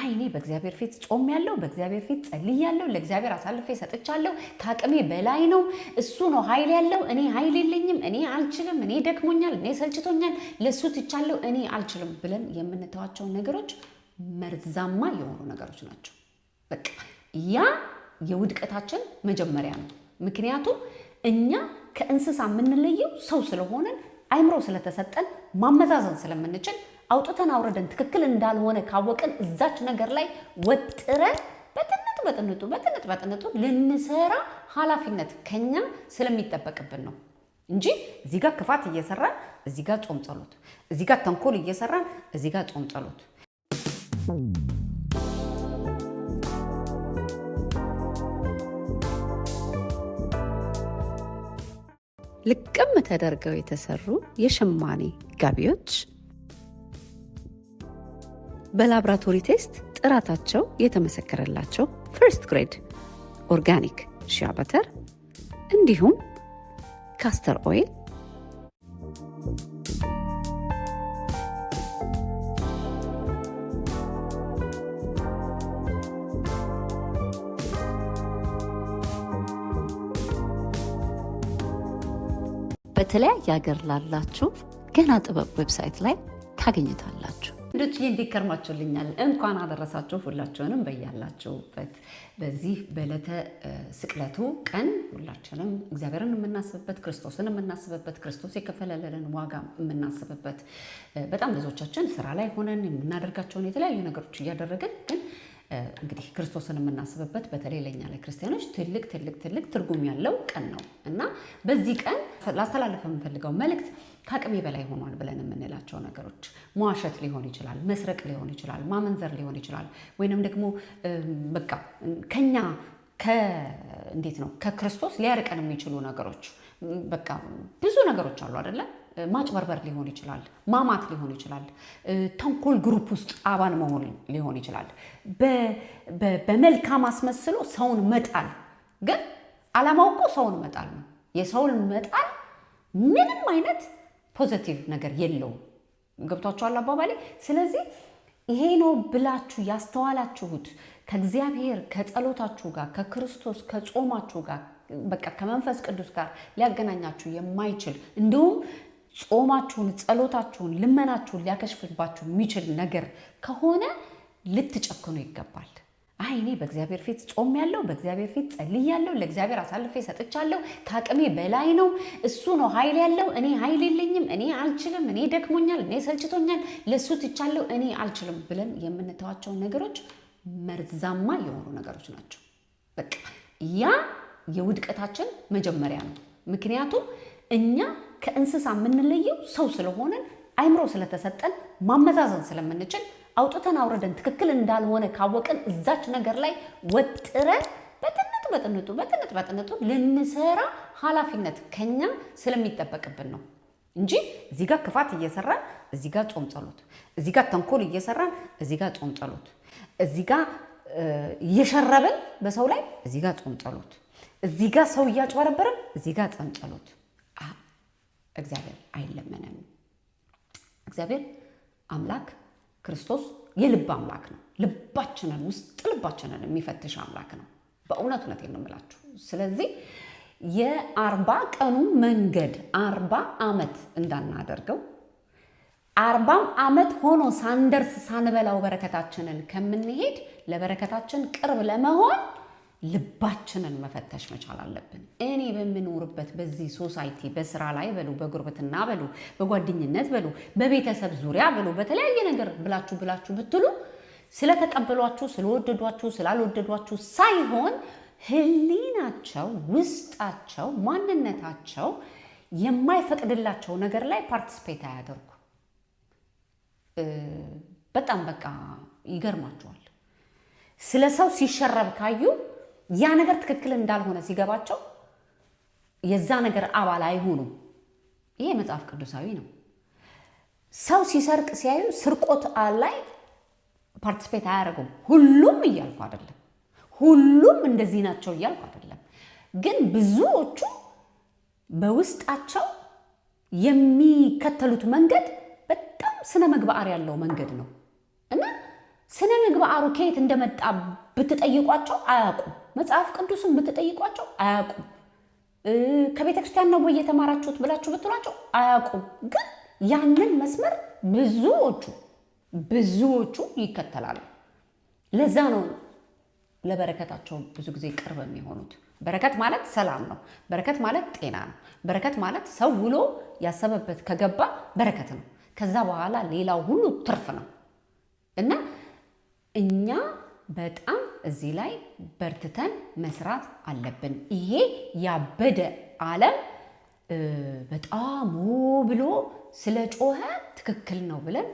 አይኔ በእግዚአብሔር ፊት ጾም ያለው በእግዚአብሔር ፊት ጸልይ ያለው ለእግዚአብሔር አሳልፌ ሰጥቻለሁ ታቅሜ በላይ ነው እሱ ነው ኃይል ያለው እኔ ኃይል የለኝም እኔ አልችልም እኔ ደክሞኛል እኔ ሰልችቶኛል ለሱ ትቻለሁ እኔ አልችልም ብለን የምንተዋቸው ነገሮች መርዛማ የሆኑ ነገሮች ናቸው በቃ ያ የውድቀታችን መጀመሪያ ነው ምክንያቱም እኛ ከእንስሳ የምንለየው ሰው ስለሆነ አይምሮ ስለተሰጠን ማመዛዘን ስለምንችል አውጥተን አውርደን ትክክል እንዳልሆነ ካወቀን እዛች ነገር ላይ ወጥረን በጥንጡ ልንሰራ ኃላፊነት ከኛ ስለሚጠበቅብን ነው እንጂ እዚህ ጋር ክፋት እየሰራን እዚህ ጋር ጾም ጸሎት እዚህ ጋር ተንኮል እየሰራን እዚህ ጋር ጾም ጸሎት ልቅም ተደርገው የተሰሩ የሸማኔ ጋቢዎች በላብራቶሪ ቴስት ጥራታቸው የተመሰከረላቸው ፈርስት ግሬድ ኦርጋኒክ ሺያ በተር እንዲሁም ካስተር ኦይል በተለያየ ሀገር ላላችሁ ገና ጥበብ ዌብሳይት ላይ ታገኙታላችሁ እንዴት እንዲከርማችሁልኛል እንኳን አደረሳችሁ ሁላችሁንም በያላችሁበት በዚህ በለተ ስቅለቱ ቀን ሁላችንም እግዚአብሔርን የምናስብበት ክርስቶስን የምናስብበት ክርስቶስ የከፈለልን ዋጋ የምናስብበት በጣም ብዙዎቻችን ስራ ላይ ሆነን የምናደርጋቸውን የተለያዩ ነገሮች እያደረግን ግን እንግዲህ ክርስቶስን የምናስብበት በተለይ ለኛ ለክርስቲያኖች ትልቅ ትርጉም ያለው ቀን ነው እና በዚህ ቀን ላስተላልፍ የምፈልገው መልእክት ከአቅሜ በላይ ሆኗል ብለን የምንላቸው ነገሮች መዋሸት ሊሆን ይችላል መስረቅ ሊሆን ይችላል ማመንዘር ሊሆን ይችላል ወይንም ደግሞ በቃ ከኛ እንዴት ነው ከክርስቶስ ሊያርቀን የሚችሉ ነገሮች በቃ ብዙ ነገሮች አሉ አይደለ ማጭበርበር ሊሆን ይችላል ማማት ሊሆን ይችላል ተንኮል ግሩፕ ውስጥ አባል መሆን ሊሆን ይችላል በመልካም አስመስሎ ሰውን መጣል ግን ዓላማው እኮ ሰውን መጣል ነው የሰውን መጣል ምንም አይነት ፖዚቲቭ ነገር የለውም ገብቷችኋል አባባሌ ስለዚህ ይሄ ነው ብላችሁ ያስተዋላችሁት ከእግዚአብሔር ከጸሎታችሁ ጋር ከክርስቶስ ከጾማችሁ ጋር በቃ ከመንፈስ ቅዱስ ጋር ሊያገናኛችሁ የማይችል እንደውም ጾማችሁን ጸሎታችሁን ልመናችሁን ሊያከሽፍባችሁ የሚችል ነገር ከሆነ ልትጨክኑ ይገባል አይኔ በእግዚአብሔር ፊት ጾም ያለው በእግዚአብሔር ፊት ጸልይ ያለው ለእግዚአብሔር አሳልፌ ሰጥቻለሁ ታቅሜ በላይ ነው እሱ ነው ኃይል ያለው እኔ ኃይል የለኝም እኔ አልችልም እኔ ደክሞኛል እኔ ሰልችቶኛል ለሱ ትቻለሁ እኔ አልችልም ብለን የምንተዋቸው ነገሮች መርዛማ የሆኑ ነገሮች ናቸው በቃ ያ የውድቀታችን መጀመሪያ ነው ምክንያቱም እኛ ከእንስሳ የምንለየው ሰው ስለሆነ አይምሮ ስለተሰጠን ማመዛዘን ስለምንችል አውጥተን አውርደን ትክክል እንዳልሆነ ካወቀን እዛች ነገር ላይ ወጥረን በጥንጡ ልንሰራ ኃላፊነት ከኛ ስለሚጠበቅብን ነው እንጂ እዚህ ጋር ክፋት እየሰራን እዚህ ጋር ጾም ጸሎት እዚህ ጋር ተንኮል እየሰራን እዚህ ጋር ጾም ጸሎት እዚህ ጋር እየሸረብን በሰው ላይ እዚህ ጋር ጾም ጸሎት እዚህ ጋር ሰው እያጭበረበረን እዚህ ጋር ጾም ጸሎት እግዚአብሔር አይለመነም እግዚአብሔር አምላክ ክርስቶስ የልብ አምላክ ነው ልባችንን ውስጥ ልባችንን የሚፈትሽ አምላክ ነው በእውነት ነው የምምላችሁ ስለዚህ የ40 ቀኑ መንገድ 40 ዓመት እንዳናደርገው 40 ዓመት ሆኖ ሳንደርስ ሳንበላው በረከታችንን ከምንሄድ ለበረከታችን ቅርብ ለመሆን ልባችንን መፈተሽ መቻል አለብን እኔ በምኖርበት በዚህ ሶሳይቲ በስራ ላይ በሉ በጉርብትና በሉ በጓደኝነት በሉ በቤተሰብ ዙሪያ በሉ በተለያየ ነገር ብላችሁ ብትሉ ስለተቀበሏችሁ ስለወደዷችሁ ስላልወደዷችሁ ሳይሆን ህሊናቸው ውስጣቸው ማንነታቸው የማይፈቅድላቸው ነገር ላይ ፓርቲሲፔት አያደርጉ በጣም በቃ ይገርማቸዋል ስለ ሰው ሲሸረብ ካዩ ያ ነገር ትክክል እንዳልሆነ ሲገባቸው የዛ ነገር አባል አይሆኑም ይሄ መጽሐፍ ቅዱሳዊ ነው ሰው ሲሰርቅ ሲያዩ ስርቆት ላይ ፓርቲሲፔት አያደርጉም ሁሉም እያልኩ አይደለም ሁሉም እንደዚህ ናቸው እያልኩ አይደለም ግን ብዙዎቹ በውስጣቸው የሚከተሉት መንገድ በጣም ስነ ምግባር ያለው መንገድ ነው እና ስነ ምግባሩ ከየት እንደመጣ ብትጠይቋቸው አያውቁም። መጽሐፍ ቅዱስን ብትጠይቋቸው አያውቁም። ከቤተ ክርስቲያን ነው ወይ የተማራችሁት ብላችሁ ብትሏቸው አያውቁም። ግን ያንን መስመር ብዙዎቹ ይከተላሉ። ለዛ ነው ለበረከታቸው ብዙ ጊዜ ቅርብ የሚሆኑት። በረከት ማለት ሰላም ነው። በረከት ማለት ጤና ነው። በረከት ማለት ሰው ውሎ ያሰበበት ከገባ በረከት ነው። ከዛ በኋላ ሌላው ሁሉ ትርፍ ነው እና እኛ በጣም እዚህ ላይ በርትተን መስራት አለብን። ይሄ ያበደ ዓለም በጣም ብሎ ስለ ጮኸ ትክክል ነው ብለን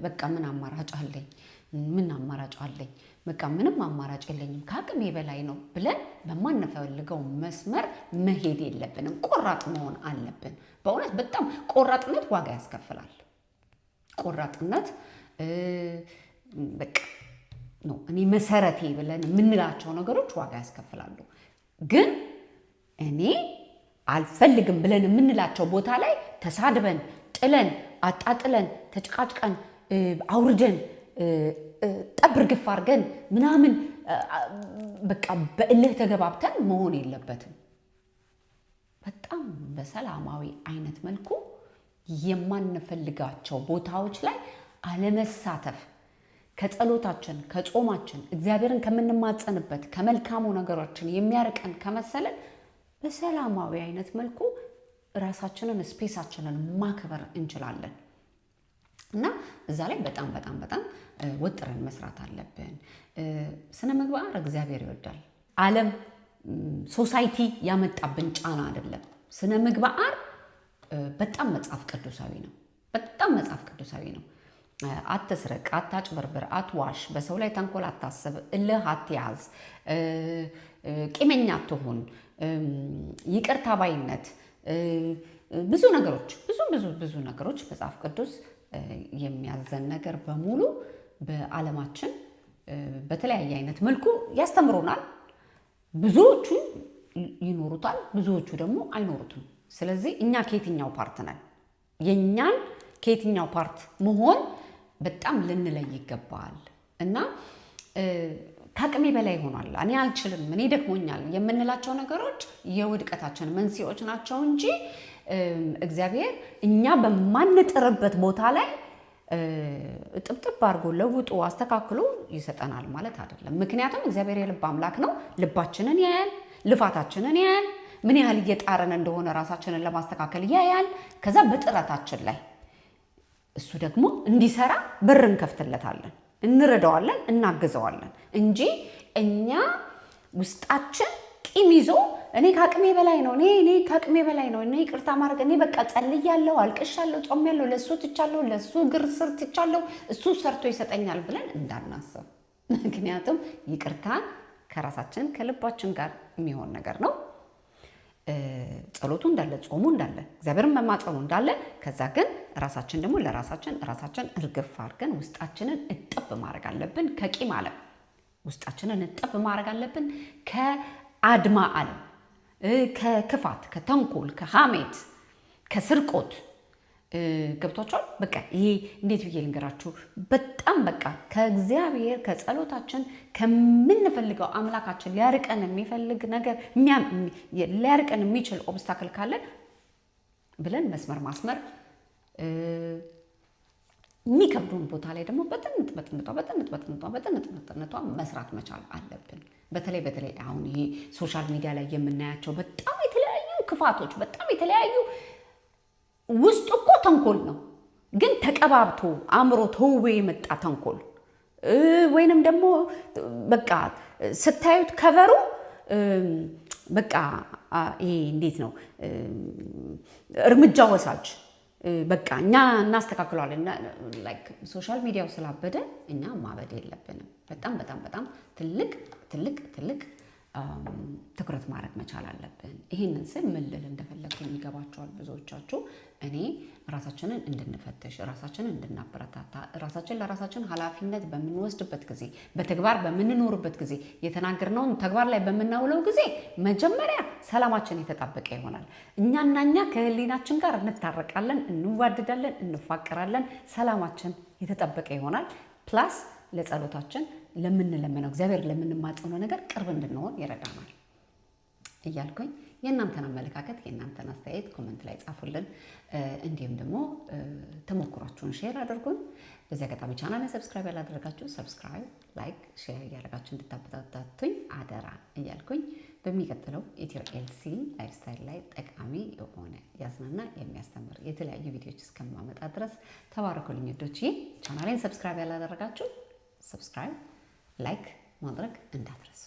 በቃ ምን አማራጭ አለኝ በቃ ምንም አማራጭ የለኝም ከአቅሜ በላይ ነው ብለን በማንፈልገው መስመር መሄድ የለብንም። ቆራጥ መሆን አለብን። በእውነት በጣም ቆራጥነት ዋጋ ያስከፍላል። ቆራጥነት በቃ ነው እኔ መሰረቴ ብለን የምንላቸው ነገሮች ዋጋ ያስከፍላሉ። ግን እኔ አልፈልግም ብለን የምንላቸው ቦታ ላይ ተሳድበን፣ ጥለን፣ አጣጥለን፣ ተጭቃጭቀን፣ አውርደን፣ ጠብር ግፍ አድርገን ምናምን በቃ በእልህ ተገባብተን መሆን የለበትም። በጣም በሰላማዊ አይነት መልኩ የማንፈልጋቸው ቦታዎች ላይ አለመሳተፍ፣ ከጸሎታችን ከጾማችን እግዚአብሔርን ከምንማጸንበት ከመልካሙ ነገሮችን የሚያርቀን ከመሰለን በሰላማዊ አይነት መልኩ ራሳችንን ስፔሳችንን ማክበር እንችላለን እና እዛ ላይ በጣም ወጥረን መስራት አለብን። ስነ ምግባር እግዚአብሔር ይወዳል። ዓለም ሶሳይቲ ያመጣብን ጫና አይደለም። ስነ ምግባር በጣም መጽሐፍ ቅዱሳዊ ነው። አትስረቅ፣ አታጭበርብር፣ አትዋሽ፣ በሰው ላይ ተንኮል አታስብ፣ እልህ አትያዝ፣ ቂመኛ አትሁን፣ ይቅርታ ባይነት፣ ብዙ ነገሮች መጽሐፍ ቅዱስ የሚያዘን ነገር በሙሉ በዓለማችን በተለያየ አይነት መልኩ ያስተምሩናል። ብዙዎቹ ይኖሩታል፣ ብዙዎቹ ደግሞ አይኖሩትም። ስለዚህ እኛ ከየትኛው ፓርት ነን? የኛን ከየትኛው ፓርት መሆን በጣም ልንለይ ይገባል እና ከአቅሜ በላይ ሆኗል፣ እኔ አልችልም፣ እኔ ደክሞኛል የምንላቸው ነገሮች የውድቀታችን መንስኤዎች ናቸው እንጂ እግዚአብሔር እኛ በማንጥርበት ቦታ ላይ ጥብጥብ አድርጎ ለውጦ አስተካክሎ ይሰጠናል ማለት አይደለም። ምክንያቱም እግዚአብሔር የልብ አምላክ ነው። ልባችንን ያያል፣ ልፋታችንን ያያል፣ ምን ያህል እየጣረን እንደሆነ ራሳችንን ለማስተካከል ያያል። ከዛ በጥረታችን ላይ እሱ ደግሞ እንዲሰራ በር እንከፍትለታለን፣ እንረዳዋለን፣ እናግዘዋለን እንጂ እኛ ውስጣችን ቂም ይዞ እኔ ከአቅሜ በላይ ነው፣ እኔ ከአቅሜ በላይ ነው፣ እኔ ይቅርታ ማድረግ፣ እኔ በቃ ጸልያለሁ፣ አልቅሻለሁ፣ ጾሜያለሁ፣ ለሱ ትቻለሁ፣ ለሱ እግር ስር ትቻለሁ፣ እሱ ሰርቶ ይሰጠኛል ብለን እንዳናስብ። ምክንያቱም ይቅርታ ከራሳችን ከልባችን ጋር የሚሆን ነገር ነው። ጸሎቱ እንዳለ፣ ጾሙ እንዳለ፣ እግዚአብሔርን መማጸኑ እንዳለ፣ ከዛ ግን ራሳችን ደግሞ ራሳችን እርግፍ አድርገን ውስጣችንን እጥብ ማድረግ አለብን። ከቂም ዓለም ውስጣችንን እጥብ ማድረግ አለብን። ከአድማ ዓለም፣ ከክፋት፣ ከተንኮል፣ ከሐሜት፣ ከስርቆት ገብቷቸዋል። በቃ ይሄ እንዴት ብዬ ልንገራችሁ? በጣም በቃ ከእግዚአብሔር ከጸሎታችን ከምንፈልገው አምላካችን ሊያርቀን የሚፈልግ ነገር ሊያርቀን የሚችል ኦብስታክል ካለን ብለን መስመር ማስመር፣ የሚከብዱን ቦታ ላይ ደግሞ በጥንጧ መስራት መቻል አለብን። በተለይ አሁን ይሄ ሶሻል ሚዲያ ላይ የምናያቸው በጣም የተለያዩ ክፋቶች፣ በጣም የተለያዩ ውስጡ እኮ ተንኮል ነው፣ ግን ተቀባብቶ አእምሮ ተውቦ የመጣ ተንኮል ወይንም ደግሞ በቃ ስታዩት ከቨሩ በቃ ይሄ እንዴት ነው እርምጃ ወሳጅ በቃ እኛ እናስተካክለዋለን። ላይክ ሶሻል ሚዲያው ስላበደ እኛ ማበድ የለብንም። በጣም ትልቅ ትኩረት ማድረግ መቻል አለብን። ይህንን ስል ምን ልል እንደፈለግኩኝ ይገባቸዋል ብዙዎቻችሁ። እኔ ራሳችንን እንድንፈትሽ፣ ራሳችንን እንድናበረታታ፣ ለራሳችን ኃላፊነት በምንወስድበት ጊዜ፣ በተግባር በምንኖርበት ጊዜ፣ የተናገርነውን ተግባር ላይ በምናውለው ጊዜ መጀመሪያ ሰላማችን የተጣበቀ ይሆናል። እኛ ከህሊናችን ጋር እንታረቃለን፣ እንዋደዳለን፣ እንፋቀራለን፣ ሰላማችን የተጠበቀ ይሆናል። ፕላስ ለጸሎታችን ለምንለምነው እግዚአብሔር ለምንማጸነው ነገር ቅርብ እንድንሆን ይረዳናል እያልኩኝ የእናንተን አመለካከት የእናንተን አስተያየት ኮመንት ላይ ጻፉልን። እንዲሁም ደግሞ ተሞክሯችሁን ሼር አድርጉን። በዚህ አጋጣሚ ቻናልን ሰብስክራይብ ያላደረጋችሁ ሰብስክራይብ፣ ላይክ፣ ሼር እያደረጋችሁ እንድታበረታቱኝ አደራ እያልኩኝ በሚቀጥለው ኢትዮ ኤልሲ ላይፍ ስታይል ላይ ጠቃሚ የሆነ ያዝናና የሚያስተምር የተለያዩ ቪዲዮዎች እስከማመጣ ድረስ ተባረኩልኝ ውዶች። ቻናሌን ሰብስክራይብ ያላደረጋችሁ ሰብስክራይብ፣ ላይክ ማድረግ እንዳትረሱ።